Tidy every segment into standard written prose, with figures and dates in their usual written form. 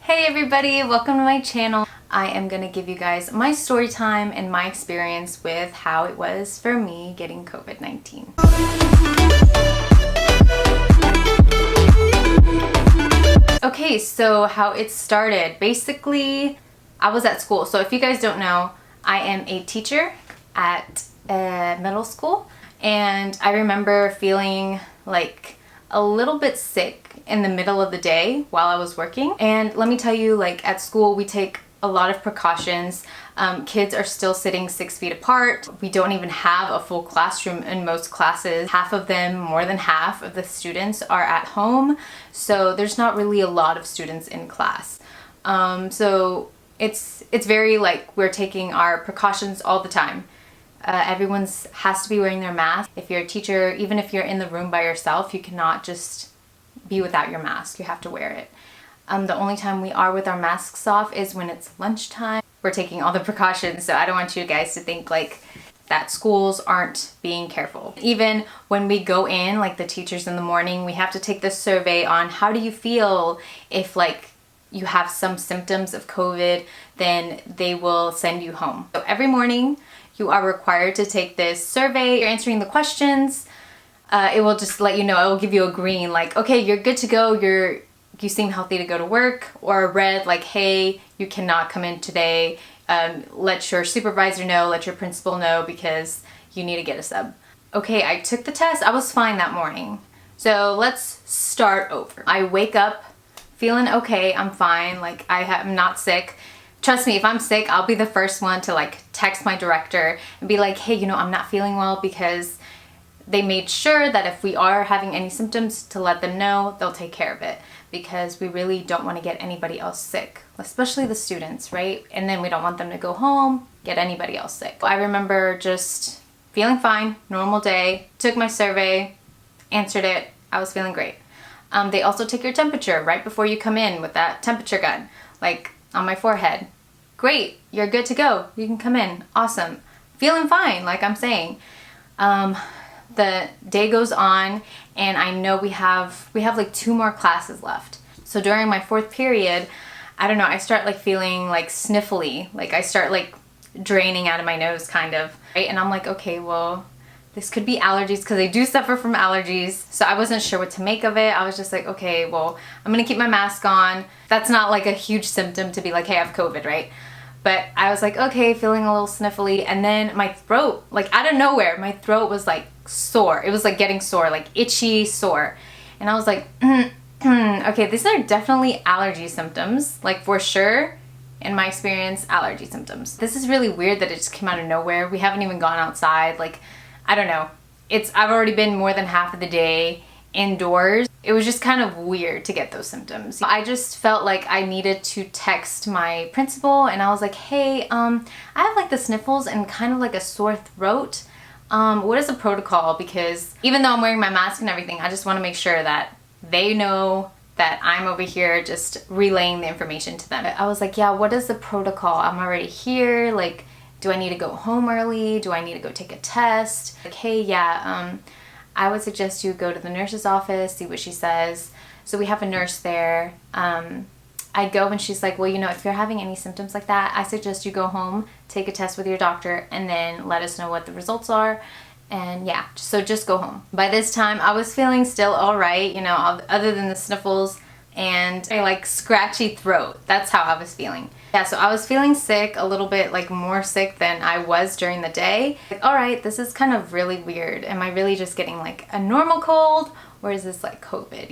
Hey everybody, welcome to my channel. I am going to give you guys my story time and my experience with how it was for me getting COVID-19. Okay, so how it started. Basically, I was at school. So if you guys don't know, I am a teacher at a middle school. And I remember feeling like a little bit sick in the middle of the day while I was working. And let me tell you, like at school, we take a lot of precautions. Kids are still sitting 6 feet apart. We don't even have a full classroom in most classes. Half of them, more than half of the students are at home. So there's not really a lot of students in class. So it's very like we're taking our precautions all the time. Everyone's has to be wearing their mask. If you're a teacher, even if you're in the room by yourself, you cannot just be without your mask. You have to wear it. The only time we are with our masks off is when it's lunchtime. We're taking all the precautions, so I don't want you guys to think like that schools aren't being careful. Even when we go in, like the teachers in the morning, we have to take this survey on how do you feel if like you have some symptoms of COVID, then they will send you home. So every morning you are required to take this survey. You're answering the questions. It will just let you know, it will give you a green, like, okay, you're good to go. You seem healthy to go to work, or a red, like, hey, you cannot come in today. Let your supervisor know, let your principal know because you need to get a sub. Okay, I took the test. I was fine that morning. So let's start over. I wake up feeling okay. I'm fine. Like I'm not sick. Trust me, if I'm sick, I'll be the first one to like text my director and be like, hey, I'm not feeling well, because they made sure that if we are having any symptoms to let them know, they'll take care of it, because we really don't want to get anybody else sick, especially the students, right? And then we don't want them to go home, get anybody else sick. I remember just feeling fine, normal day, took my survey, answered it, I was feeling great. They also take your temperature right before you come in with that temperature gun, like on my forehead. Great, you're good to go. You can come in. Awesome. Feeling fine, like I'm saying. The day goes on, and I know we have like 2 more classes left. So during my 4th period, I don't know, I start like feeling like sniffly. Like I start like draining out of my nose kind of, right? And I'm like, okay, well, this could be allergies, because I do suffer from allergies. So I wasn't sure what to make of it. I was just like, okay, well, I'm gonna keep my mask on. That's not like a huge symptom to be like, hey, I have COVID, right? But I was like, okay, feeling a little sniffly. And then my throat, like out of nowhere, my throat was like sore. It was like getting sore, like itchy, sore. And I was like, okay, these are definitely allergy symptoms. Like for sure, in my experience, allergy symptoms. This is really weird that it just came out of nowhere. We haven't even gone outside. Like, I don't know. I've already been more than half of the day indoors. It was just kind of weird to get those symptoms. I just felt like I needed to text my principal, and I was like, hey, I have like the sniffles and kind of like a sore throat. What is the protocol? Because even though I'm wearing my mask and everything, I just want to make sure that they know that I'm over here just relaying the information to them. I was like, yeah, what is the protocol? I'm already here. Like, do I need to go home early? Do I need to go take a test? Like, hey, yeah, I would suggest you go to the nurse's office, see what she says. So we have a nurse there. I go and she's like, well, if you're having any symptoms like that, I suggest you go home, take a test with your doctor, and then let us know what the results are. And yeah, so just go home. By this time, I was feeling still all right, other than the sniffles and a like scratchy throat. That's how I was feeling. Yeah, so I was feeling sick, a little bit like more sick than I was during the day. Like, all right, this is kind of really weird. Am I really just getting like a normal cold, or is this like COVID,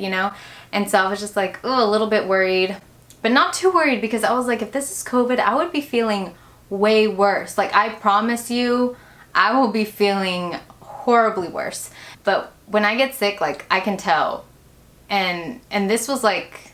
And so I was just like, oh, a little bit worried, but not too worried, because I was like, if this is COVID, I would be feeling way worse. Like, I promise you, I will be feeling horribly worse. But when I get sick, like, I can tell. And this was like,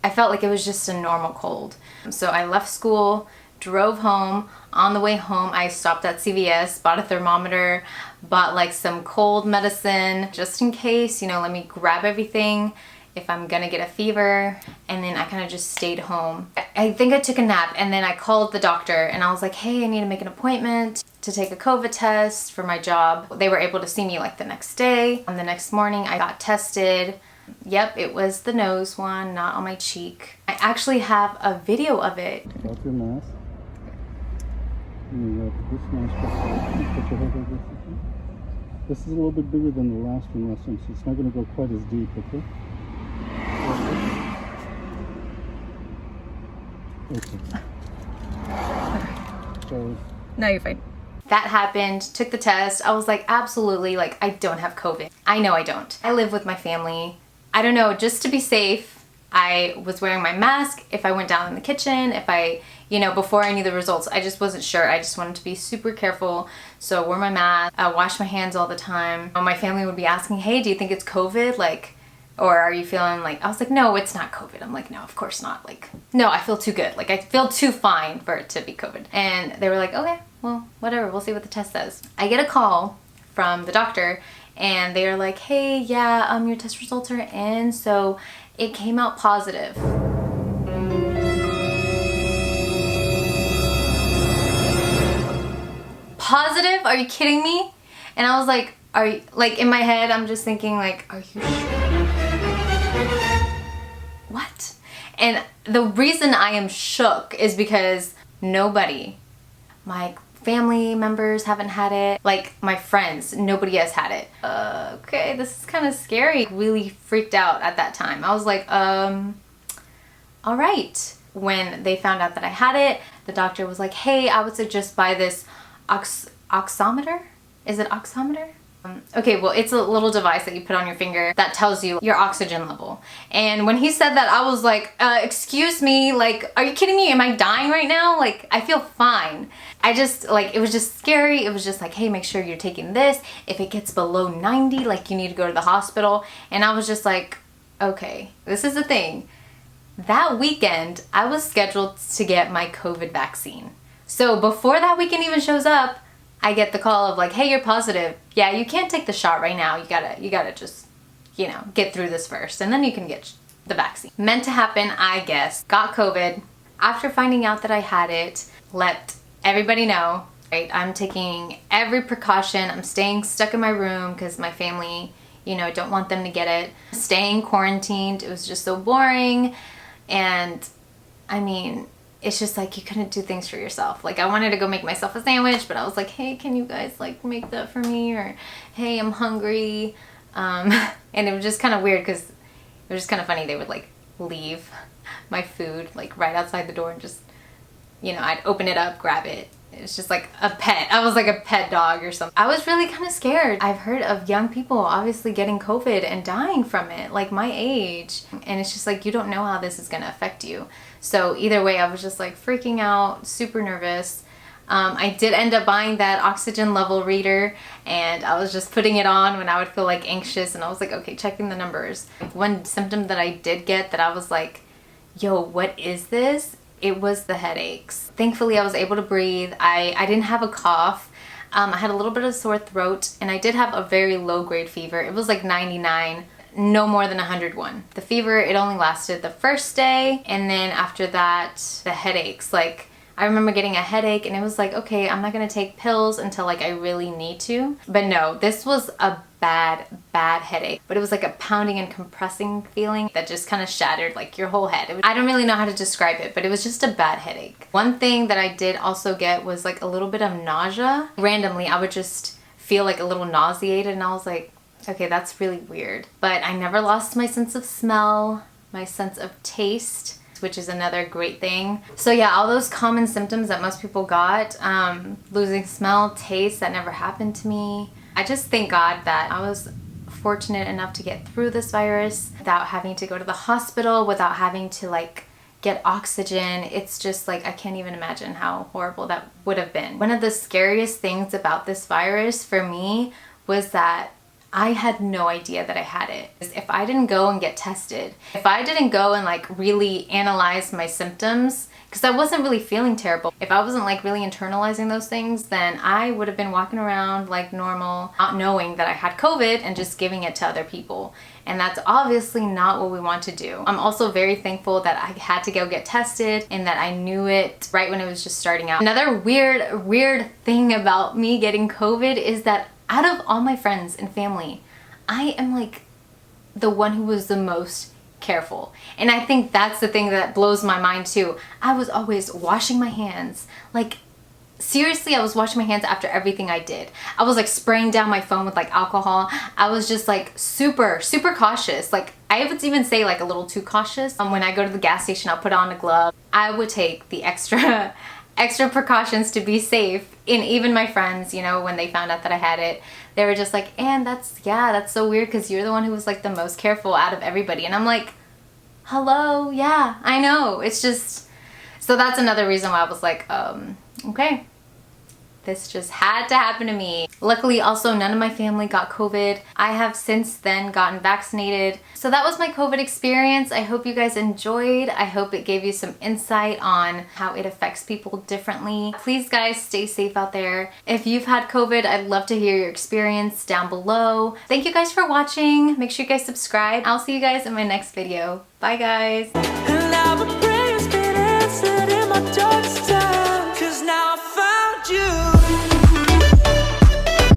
I felt like it was just a normal cold. So I left school, drove home. On the way home, I stopped at CVS, bought a thermometer, bought like some cold medicine just in case, let me grab everything if I'm gonna get a fever. And then I kind of just stayed home. I think I took a nap, and then I called the doctor and I was like, hey, I need to make an appointment to take a COVID test for my job. They were able to see me like the next day. On the next morning, I got tested. Yep, it was the nose one, not on my cheek. I actually have a video of it. Take off your mask. And you have this mask. Put your head over this. This is a little bit bigger than the last one, so it's not going to go quite as deep, okay? Okay. So, No, you're fine. That happened, took the test. I was like, absolutely, like, I don't have COVID. I know I don't. I live with my family. I don't know, just to be safe, I was wearing my mask if I went down in the kitchen, if I, before I knew the results. I just wasn't sure. I just wanted to be super careful. So I wore my mask, I wash my hands all the time. My family would be asking, hey, do you think it's COVID? Like, or are you feeling like, I was like, no, it's not COVID. I'm like, no, of course not. Like, no, I feel too good. Like, I feel too fine for it to be COVID. And they were like, okay, well, whatever. We'll see what the test says. I get a call from the doctor and they are like, hey, yeah, your test results are in. So it came out positive. Positive? Are you kidding me? And I was like, are you, like, in my head, I'm just thinking like, are you sure? What? And the reason I am shook is because nobody, my family members haven't had it, like my friends, nobody has had it. Okay, this is kind of scary. Really freaked out at that time. I was like, all right. When they found out that I had it, the doctor was like, hey, I would suggest buy this oximeter. Is it oximeter? Okay, well, it's a little device that you put on your finger that tells you your oxygen level. And when he said that, I was like, excuse me, like, are you kidding me? Am I dying right now? Like, I feel fine. I just, like, it was just scary. It was just like, hey, make sure you're taking this. If it gets below 90, like, you need to go to the hospital. And I was just like, okay, this is the thing. That weekend, I was scheduled to get my COVID vaccine. So before that weekend even shows up, I get the call of like, hey, you're positive. Yeah, you can't take the shot right now. You gotta just, get through this first and then you can get the vaccine. Meant to happen, I guess. Got COVID. After finding out that I had it, let everybody know, right? I'm taking every precaution. I'm staying stuck in my room because my family, don't want them to get it. Staying quarantined. It was just so boring. And I mean, it's just like you couldn't do things for yourself. Like I wanted to go make myself a sandwich, but I was like, hey, can you guys like make that for me? Or hey, I'm hungry. And it was just kind of weird because it was just kind of funny. They would like leave my food like right outside the door and just, I'd open it up, grab it. It's just like a pet. I was like a pet dog or something. I was really kind of scared. I've heard of young people obviously getting COVID and dying from it, like my age. And it's just like, you don't know how this is going to affect you. So either way, I was just like freaking out, super nervous. I did end up buying that oxygen level reader and I was just putting it on when I would feel like anxious and I was like, okay, checking the numbers. One symptom that I did get that I was like, yo, what is this? It was the headaches. Thankfully, I was able to breathe. I didn't have a cough. I had a little bit of sore throat and I did have a very low grade fever. It was like 99, no more than 101. The fever, it only lasted the first day. And then after that, the headaches, like I remember getting a headache and it was like, okay, I'm not gonna take pills until like I really need to. But no, this was a bad headache. But it was like a pounding and compressing feeling that just kind of shattered like your whole head. I don't really know how to describe it, but it was just a bad headache. One thing that I did also get was like a little bit of nausea. Randomly, I would just feel like a little nauseated and I was like, okay, that's really weird. But I never lost my sense of smell, my sense of taste, which is another great thing. So yeah, all those common symptoms that most people got, losing smell, taste, that never happened to me. I just thank God that I was fortunate enough to get through this virus without having to go to the hospital, without having to like get oxygen. It's just like, I can't even imagine how horrible that would have been. One of the scariest things about this virus for me was that I had no idea that I had it. If I didn't go and get tested, if I didn't go and like really analyze my symptoms, because I wasn't really feeling terrible. If I wasn't like really internalizing those things, then I would have been walking around like normal, not knowing that I had COVID and just giving it to other people. And that's obviously not what we want to do. I'm also very thankful that I had to go get tested and that I knew it right when it was just starting out. Another weird thing about me getting COVID is that out of all my friends and family, I am like the one who was the most careful. And I think that's the thing that blows my mind too. I was always washing my hands. Like, seriously, I was washing my hands after everything I did. I was like spraying down my phone with like alcohol. I was just like super cautious. Like, I would even say like a little too cautious. When I go to the gas station, I'll put on a glove. I would take the extra precautions to be safe. And even my friends, you know, when they found out that I had it, they were just like, and that's so weird because you're the one who was like the most careful out of everybody. And I'm like, hello, yeah, I know. It's just, so that's another reason why I was like, okay, this just had to happen to me. Luckily, also, none of my family got COVID. I have since then gotten vaccinated. So that was my COVID experience. I hope you guys enjoyed. I hope it gave you some insight on how it affects people differently. Please, guys, stay safe out there. If you've had COVID, I'd love to hear your experience down below. Thank you guys for watching. Make sure you guys subscribe. I'll see you guys in my next video. Bye, guys.